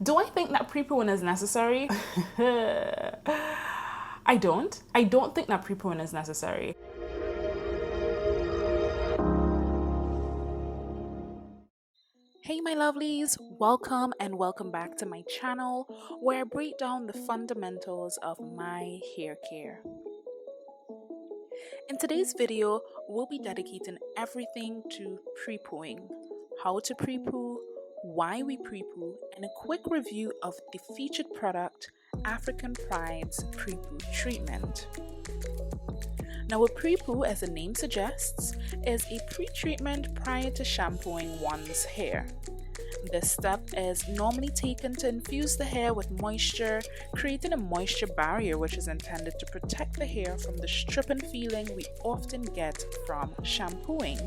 Do I think that pre-pooing is necessary? I don't. I don't think that pre-pooing is necessary. Hey my lovelies, welcome and welcome back to my channel where I break down the fundamentals of my hair care. In today's video, we'll be dedicating everything to pre-pooing, how to pre-poo, why we pre-poo, and a quick review of the featured product, African Pride's pre-poo treatment. Now, a pre-poo, as the name suggests, is a pre-treatment prior to shampooing one's hair. This step is normally taken to infuse the hair with moisture, creating a moisture barrier which is intended to protect the hair from the stripping feeling we often get from shampooing.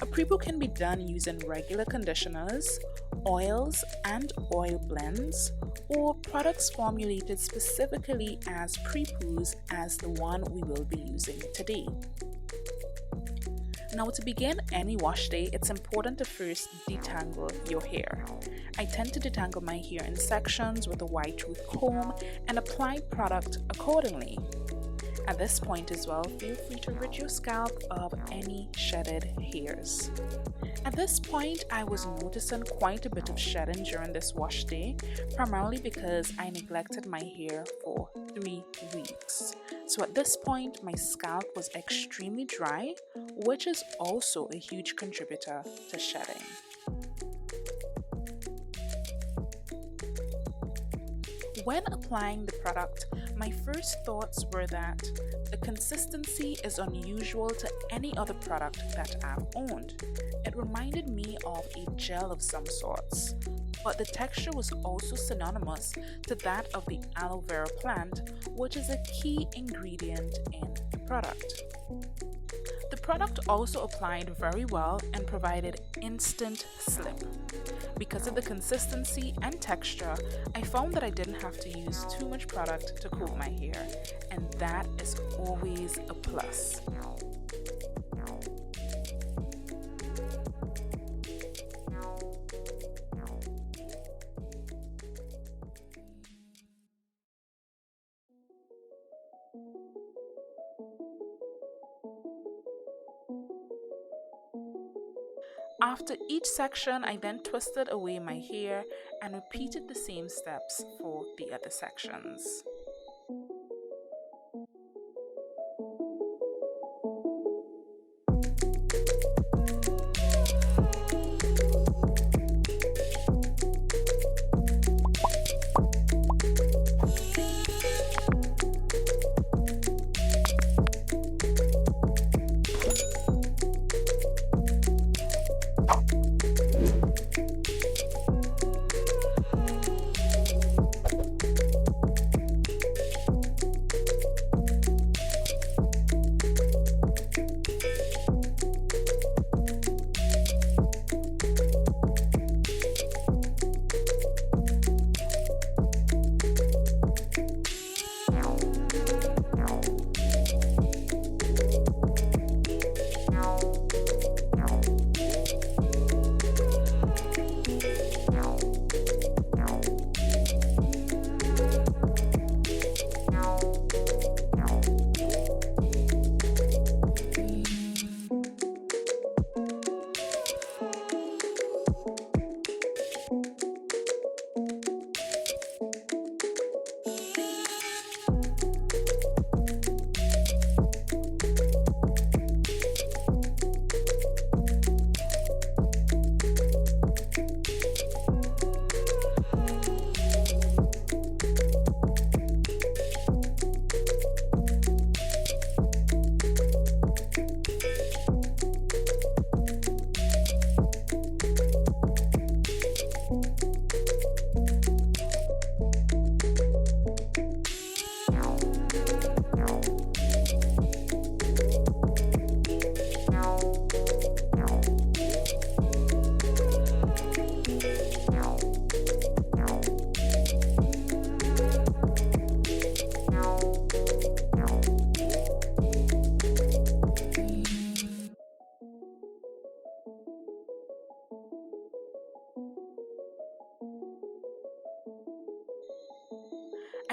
A pre-poo can be done using regular conditioners, oils and oil blends, or products formulated specifically as pre-poos as the one we will be using today. Now, to begin any wash day, it's important to first detangle your hair. I tend to detangle my hair in sections with a wide tooth comb and apply product accordingly. At this point as well, feel free to rid your scalp of any shedded hairs. At this point, I was noticing quite a bit of shedding during this wash day, primarily because I neglected my hair for 3 weeks. So at this point, my scalp was extremely dry, which is also a huge contributor to shedding. When applying the product, my first thoughts were that the consistency is unusual to any other product that I've owned. It reminded me of a gel of some sorts, but the texture was also synonymous to that of the aloe vera plant, which is a key ingredient in the product. The product also applied very well and provided instant slip. Because of the consistency and texture, I found that I didn't have to use too much product to coat my hair, and that is always a plus. After each section, I then twisted away my hair and repeated the same steps for the other sections.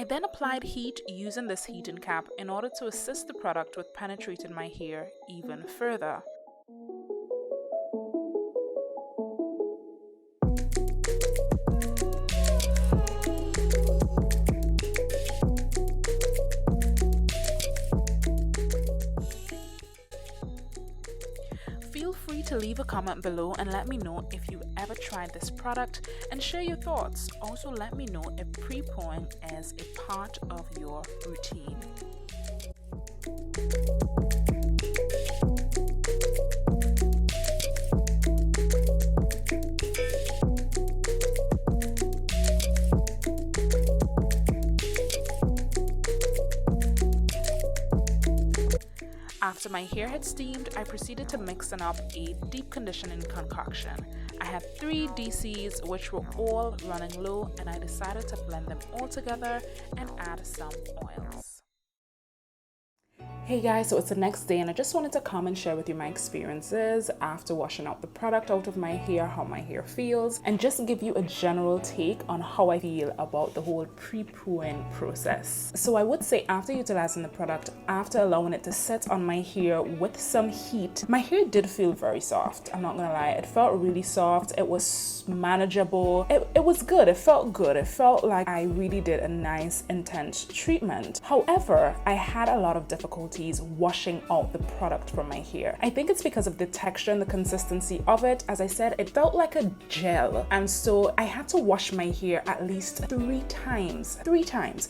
I then applied heat using this heating cap in order to assist the product with penetrating my hair even further. Feel free to leave a comment below and let me know if you've ever tried this product and share your thoughts. Also, let me know if pre-pooing is a part of your routine. After my hair had steamed, I proceeded to mixing up a deep conditioning concoction. I had 3 DCs which were all running low, and I decided to blend them all together and add some oils. Hey guys, so it's the next day and I just wanted to come and share with you my experiences after washing out the product out of my hair, how my hair feels, and just give you a general take on how I feel about the whole pre-pooing process. So I would say after utilizing the product, after allowing it to set on my hair with some heat, my hair did feel very soft. I'm not gonna lie, it felt really soft. It was manageable. It was good. It felt good. It felt like I really did a nice intense treatment. However, I had a lot of difficulties washing out the product from my hair. I think it's because of the texture and the consistency of it. As I said, it felt like a gel, and so I had to wash my hair at least 3 times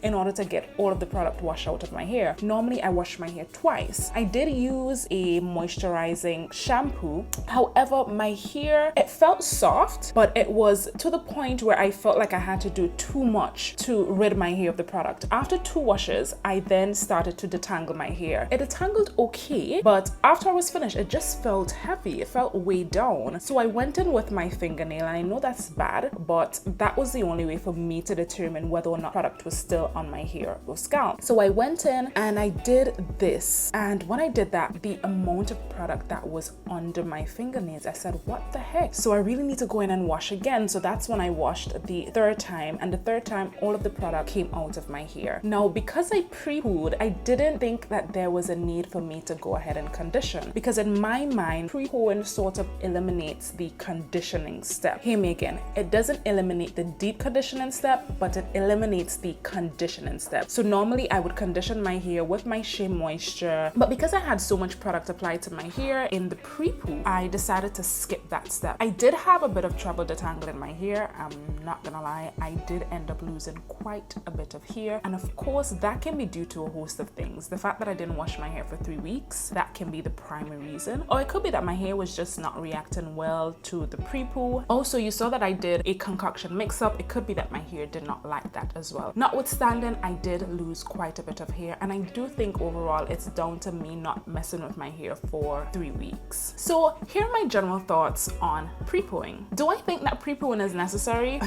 in order to get all of the product washed out of my hair. Normally I wash my hair twice. I did use a moisturizing shampoo. However, my hair, it felt soft, but it was to the point where I felt like I had to do too much to rid my hair of the product. After 2 washes, I then started to detangle my hair. It detangled okay, but after I was finished, it just felt heavy. It felt weighed down. So I went in with my fingernail, and I know that's bad, but that was the only way for me to determine whether or not product was still on my hair or scalp. So I went in and I did this, and when I did that, the amount of product that was under my fingernails, I said, what the heck? So I really need to go in and wash again. So that's when I washed the 3rd time, and the 3rd time all of the product came out of my hair. Now, because I pre-pooed, I didn't think that there was a need for me to go ahead and condition, because in my mind, pre-pooing sort of eliminates the conditioning step. Hear me again, it doesn't eliminate the deep conditioning step, but it eliminates the conditioning step. So normally I would condition my hair with my Shea Moisture, but because I had so much product applied to my hair in the pre-poo, I decided to skip that step. I did have a bit of trouble detangling my hair, I'm not gonna lie. I did end up losing quite a bit of hair, and of course that can be due to a host of things. The fact that I didn't wash my hair for 3 weeks, that can be the primary reason, or it could be that my hair was just not reacting well to the pre-poo. Also, you saw that I did a concoction mix-up. It could be that my hair did not like that as well. Notwithstanding, I did lose quite a bit of hair, and I do think overall it's down to me not messing with my hair for 3 weeks. So here are my general thoughts on pre-pooing. Do I think that pre-pooing is necessary?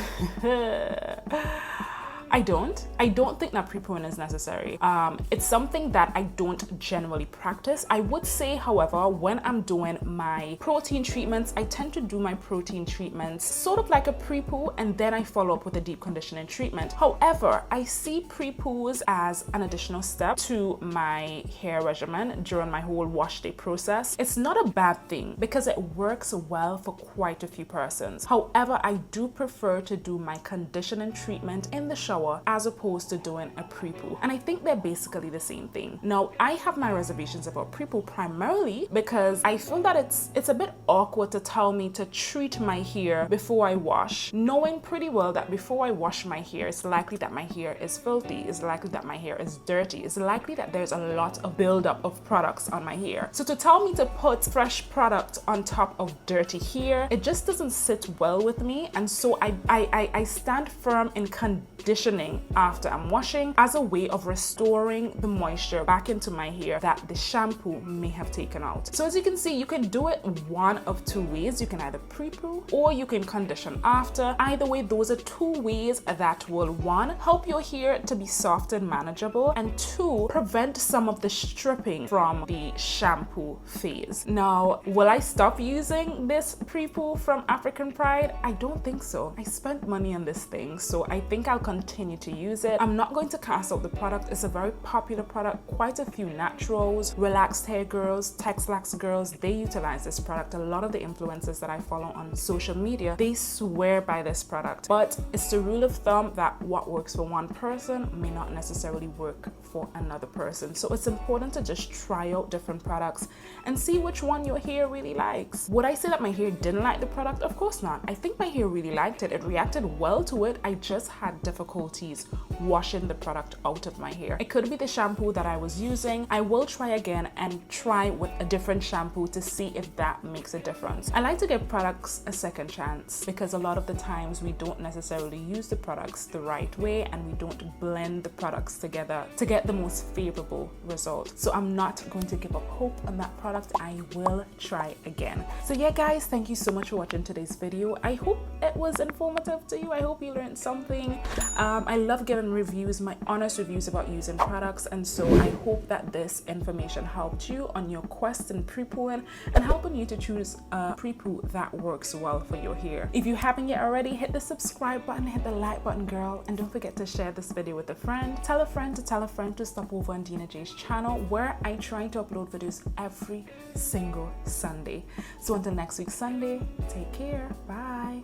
I don't think that pre-pooing is necessary. It's something that I don't generally practice. I would say, however, when I'm doing my protein treatments, I tend to do my protein treatments sort of like a pre-poo, and then I follow up with a deep conditioning treatment. However, I see pre-poos as an additional step to my hair regimen during my whole wash day process. It's not a bad thing because it works well for quite a few persons. However, I do prefer to do my conditioning treatment in the shower as opposed to doing a pre-poo, and I think they're basically the same thing. Now, I have my reservations about pre-poo primarily because I feel that it's a bit awkward to tell me to treat my hair before I wash, knowing pretty well that before I wash my hair, it's likely that my hair is filthy, it's likely that my hair is dirty, it's likely that there's a lot of buildup of products on my hair. So to tell me to put fresh product on top of dirty hair, it just doesn't sit well with me, and so I stand firm in conditioning after I'm washing as a way of restoring the moisture back into my hair that the shampoo may have taken out. So as you can see, you can do it one of 2 ways. You can either pre-poo or you can condition after. Either way, those are 2 ways that will, 1, help your hair to be soft and manageable, and 2, prevent some of the stripping from the shampoo phase. Now, will I stop using this pre-poo from African Pride? I don't think so. I spent money on this thing, so I think I'll continue continue to use it. I'm not going to cast out the product. It's a very popular product. Quite a few naturals, relaxed hair girls, Texlax girls, they utilize this product. A lot of the influencers that I follow on social media, they swear by this product. But it's the rule of thumb that what works for one person may not necessarily work for another person. So it's important to just try out different products and see which one your hair really likes. Would I say that my hair didn't like the product? Of course not. I think my hair really liked it. It reacted well to it. I just had difficulties washing the product out of my hair. It could be the shampoo that I was using. I will try again and try with a different shampoo to see if that makes a difference. I like to give products a second chance because a lot of the times we don't necessarily use the products the right way and we don't blend the products together to get the most favorable result. So I'm not going to give up hope on that product. I will try again. So yeah guys, thank you so much for watching today's video. I hope it was informative to you. I hope you learned something. I love giving reviews, my honest reviews about using products, and so I hope that this information helped you on your quest in pre-pooing and helping you to choose a pre-poo that works well for your hair. If you haven't yet already, hit the subscribe button, hit the like button, girl, and don't forget to share this video with a friend. Tell a friend to stop over on DenaJ's channel where I try to upload videos every single Sunday. So until next week Sunday, take care. Bye.